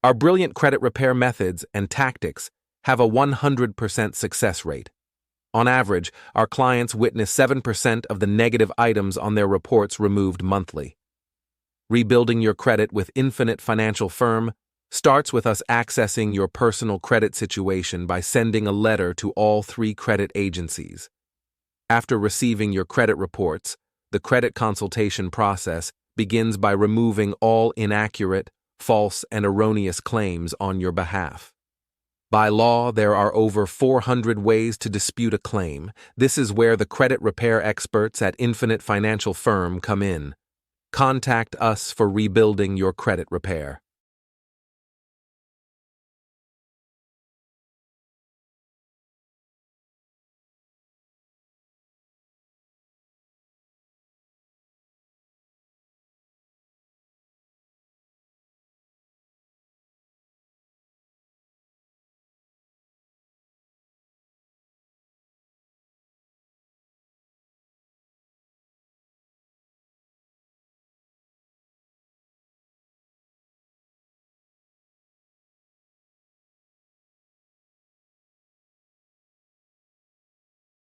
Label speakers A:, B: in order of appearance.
A: Our brilliant credit repair methods and tactics have a 100% success rate. On average, our clients witness 7% of the negative items on their reports removed monthly. Rebuilding your credit with Infinite Financial Firm starts with us accessing your personal credit situation by sending a letter to all 3 credit agencies. After receiving your credit reports, the credit consultation process begins by removing all inaccurate, false, and erroneous claims on your behalf. By law, there are over 400 ways to dispute a claim. This is where the credit repair experts at Infinite Financial Firm come in. Contact us for rebuilding your credit repair.